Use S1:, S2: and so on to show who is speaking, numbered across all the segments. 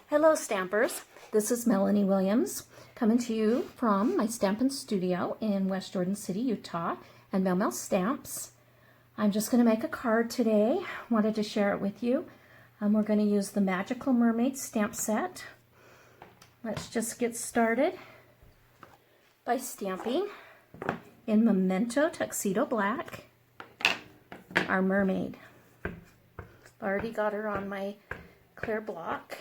S1: Hello Stampers, this is Melanie Williams coming to you from my Stampin' Studio in West Jordan City, Utah, and MelMel Stamps. I'm just going to make a card today. Wanted to share it with you. We're going to use the Magical Mermaid stamp set. Let's just get started by stamping in Memento Tuxedo Black our mermaid. Already got her on my clear block.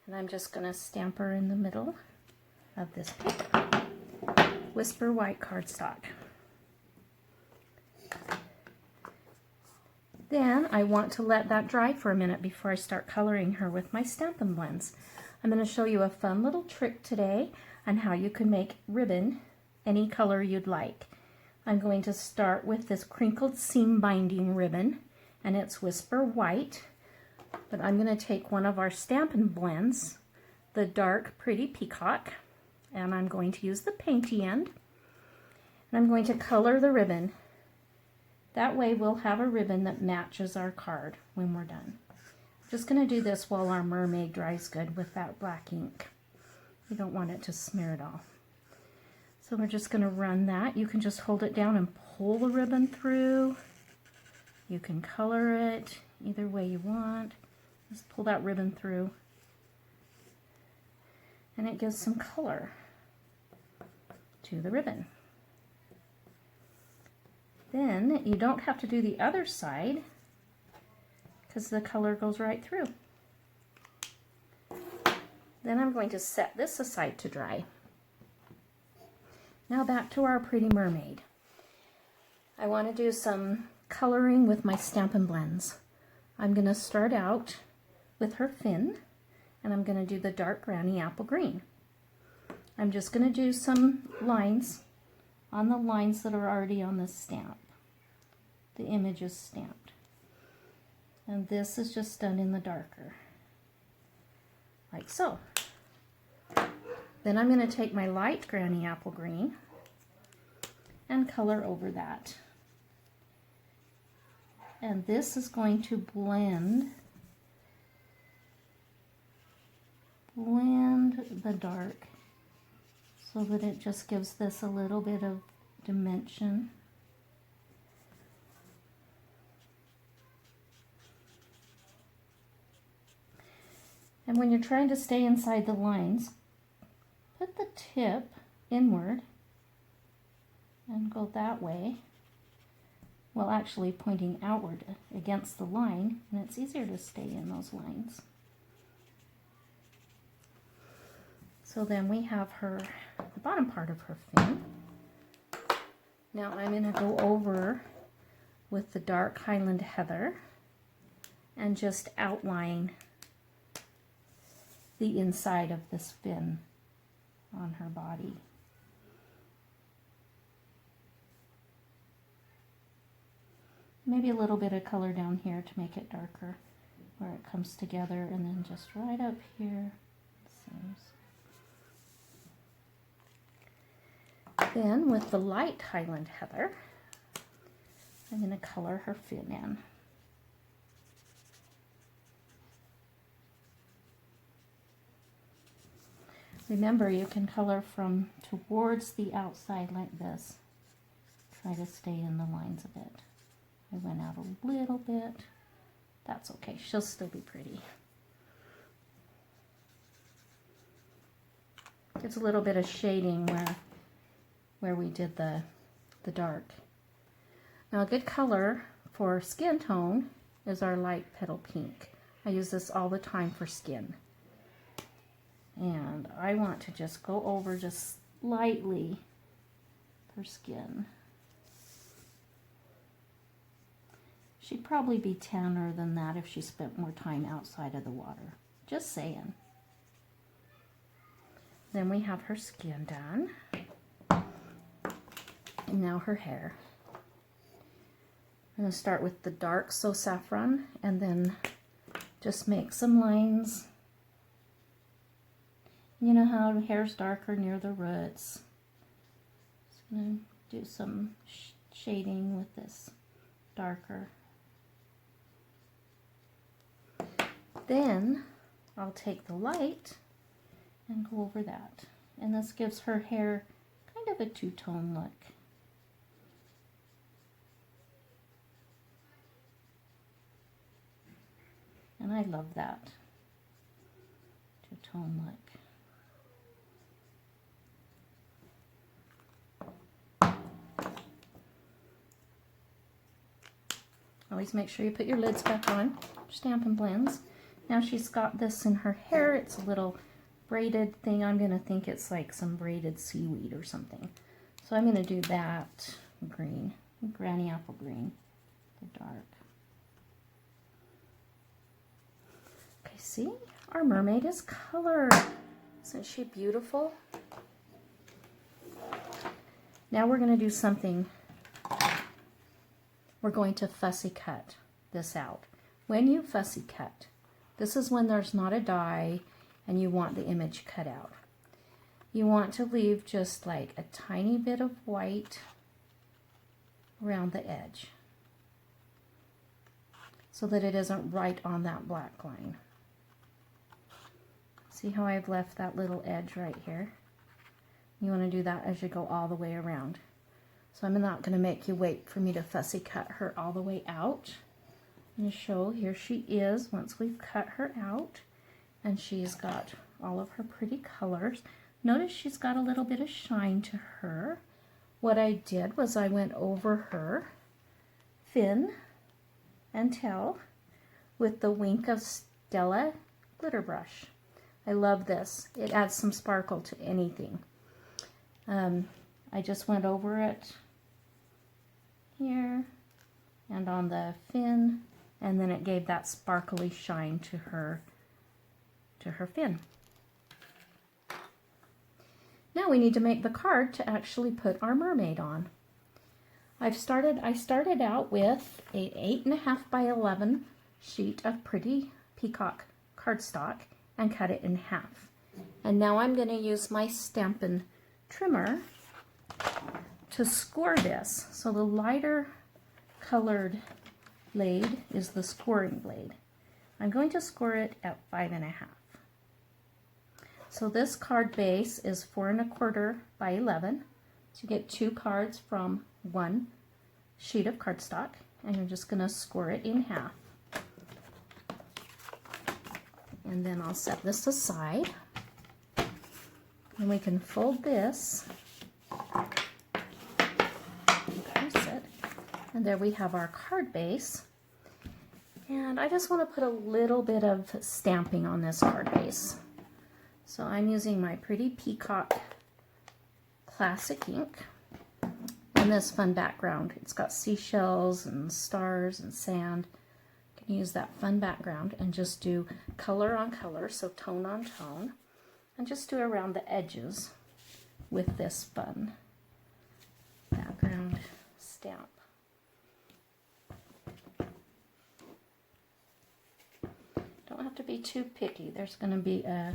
S1: And I'm just going to stamp her in the middle of this paper. Whisper White cardstock. Then I want to let that dry for a minute before I start coloring her with my Stampin Blends. I'm going to show you a fun little trick today on how you can make ribbon any color you'd like. I'm going to start with this crinkled seam binding ribbon, and it's Whisper White. But I'm going to take one of our Stampin Blends, the dark Pretty Peacock, and I'm going to use the painty end. And I'm going to color the ribbon. That way we'll have a ribbon that matches our card when we're done. I'm just going to do this while our mermaid dries good with that black ink. You don't want it to smear it all. So we're just going to run that. You can just hold it down and pull the ribbon through. You can color it either way you want. Just pull that ribbon through. And it gives some color to the ribbon. Then you don't have to do the other side because the color goes right through. Then I'm going to set this aside to dry. Now back to our pretty mermaid. I want to do some coloring with my Stampin' Blends. I'm going to start out with her fin, and I'm going to do the dark Granny Apple Green. I'm just going to do some lines on the lines that are already on the stamp. The image is stamped. And this is just done in the darker, like so. Then I'm going to take my light Granny Apple Green and color over that. And this is going to blend the dark so that it just gives this a little bit of dimension. And when you're trying to stay inside the lines, put the tip inward and go that way. Well, actually pointing outward against the line, and it's easier to stay in those lines. So then we have her, the bottom part of her fin. Now I'm going to go over with the dark Highland Heather and just outline the inside of this fin on her body. Maybe a little bit of color down here to make it darker where it comes together, and then just right up here. Then with the light Highland Heather, I'm going to color her fin in. Remember, you can color from towards the outside like this. Try to stay in the lines of it. I went out a little bit. That's okay. She'll still be pretty. It's a little bit of shading where we did the dark. Now a good color for skin tone is our light Petal Pink. I use this all the time for skin. And I want to just go over just slightly her skin. She'd probably be tanner than that if she spent more time outside of the water. Just saying. Then we have her skin done. And now her hair. I'm going to start with the dark Saffron and then just make some lines. You know how hair's darker near the roots. Just going to do some shading with this darker. Then I'll take the light and go over that. And this gives her hair kind of a two-tone look. And I love that two-tone look. Always make sure you put your lids back on, Stampin' Blends. Now she's got this in her hair. It's a little braided thing. I'm going to think it's like some braided seaweed or something. So I'm going to do that green, granny apple green, the dark. Okay, see? Our mermaid is colored. Isn't she beautiful? Now we're going to do something. We're going to fussy cut this out. When you fussy cut, this is when there's not a die and you want the image cut out. You want to leave just like a tiny bit of white around the edge so that it isn't right on that black line. See how I've left that little edge right here? You want to do that as you go all the way around. So I'm not going to make you wait for me to fussy cut her all the way out. I'm going to show, here she is once we've cut her out, and she's got all of her pretty colors. Notice she's got a little bit of shine to her. What I did was I went over her fin and tail with the Wink of Stella glitter brush. I love this. It adds some sparkle to anything. I just went over it here and on the fin, and then it gave that sparkly shine to her fin. Now we need to make the card to actually put our mermaid on. I started out with a 8.5 by 11 sheet of pretty peacock cardstock and cut it in half. And now I'm going to use my Stampin' trimmer to score this. So the lighter colored blade is the scoring blade. I'm going to score it at 5.5. So this card base is 4.25 by 11. So you get 2 cards from 1 sheet of cardstock, and you're just going to score it in half. And then I'll set this aside, and we can fold this. And there we have our card base. And I just want to put a little bit of stamping on this card base. So I'm using my pretty Peacock Classic ink and this fun background. It's got seashells and stars and sand. You can use that fun background and just do color on color, so tone on tone, and just do around the edges with this fun background stamp. Don't have to be too picky. There's going to be a,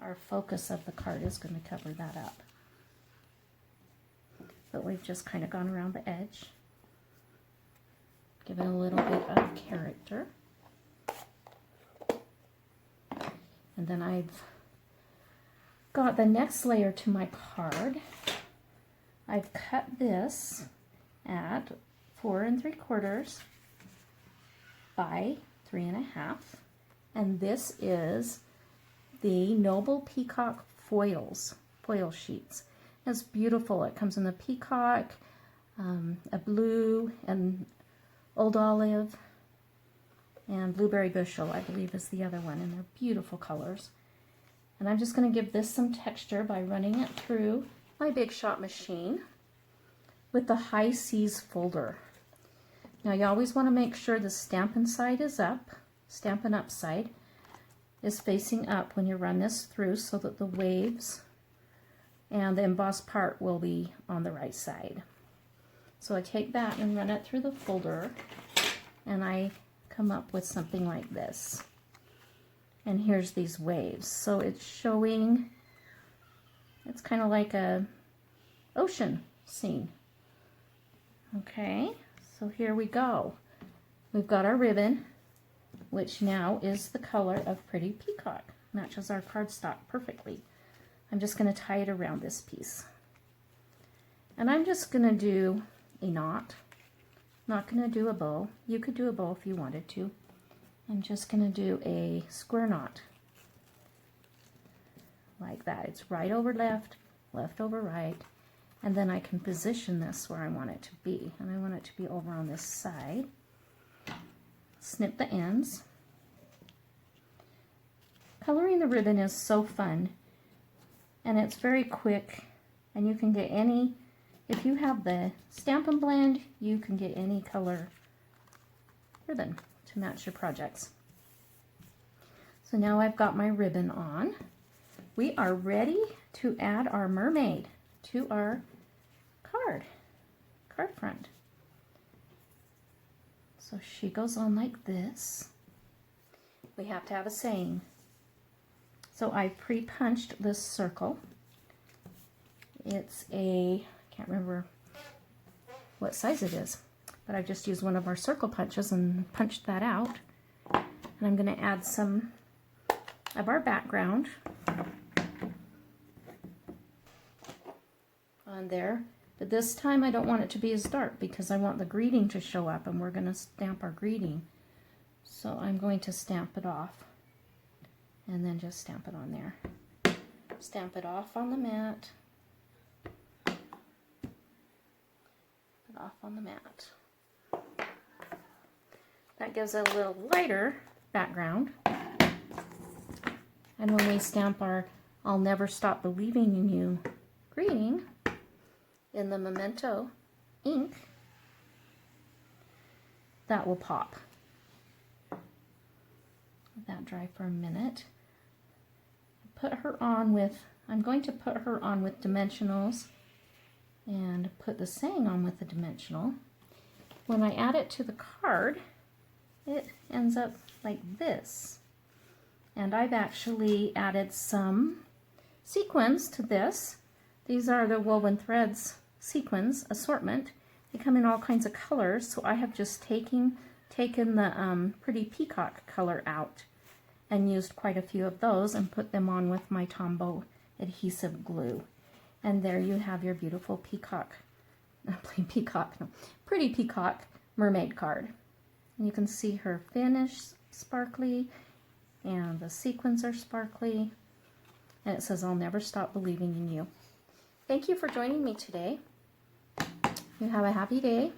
S1: our focus of the card is going to cover that up. But we've just kind of gone around the edge. Give it a little bit of character. And then I've got the next layer to my card. I've cut this at 4 3/4 by 3.5, and this is the Noble Peacock Foil Sheets. It's beautiful. It comes in the peacock, a blue, and old olive, and blueberry bushel, I believe, is the other one, and they're beautiful colors. And I'm just going to give this some texture by running it through my Big Shot machine with the High Seas folder. Now you always want to make sure the Stampin' side is up, Stampin' Up side is facing up when you run this through, so that the waves and the embossed part will be on the right side. So I take that and run it through the folder, and I come up with something like this. And here's these waves. So it's showing, it's kind of like a ocean scene. Okay, so here we go. We've got our ribbon, which now is the color of Pretty Peacock. Matches our cardstock perfectly. I'm just going to tie it around this piece. And I'm just going to do a knot. Not going to do a bow. You could do a bow if you wanted to. I'm just going to do a square knot. Like that. It's right over left, left over right. And then I can position this where I want it to be. And I want it to be over on this side. Snip the ends. Coloring the ribbon is so fun. And it's very quick. And you can get any, if you have the Stampin' Blend, you can get any color ribbon to match your projects. So now I've got my ribbon on. We are ready to add our mermaid to our card front. So she goes on like this. We have to have a saying. So I pre-punched this circle. It's a, I can't remember what size it is, but I've just used one of our circle punches and punched that out. And I'm going to add some of our background on there. But this time I don't want it to be as dark because I want the greeting to show up, and we're going to stamp our greeting. So I'm going to stamp it off and then just stamp it on there. Stamp it off on the mat. Put it off on the mat. That gives it a little lighter background. And when we stamp our I'll Never Stop Believing in You greeting in the Memento ink, that will pop. Let that dry for a minute. Put her on with, I'm going to put her on with Dimensionals and put the saying on with the dimensional. When I add it to the card, it ends up like this. And I've actually added some sequins to this. These are the Woven Threads sequins assortment. They come in all kinds of colors, so I have just taken the Pretty Peacock color out and used quite a few of those and put them on with my Tombow adhesive glue. And there you have your beautiful Pretty Peacock mermaid card. And you can see her finish sparkly, and the sequins are sparkly, and it says, I'll never stop believing in you. Thank you for joining me today. You have a happy day.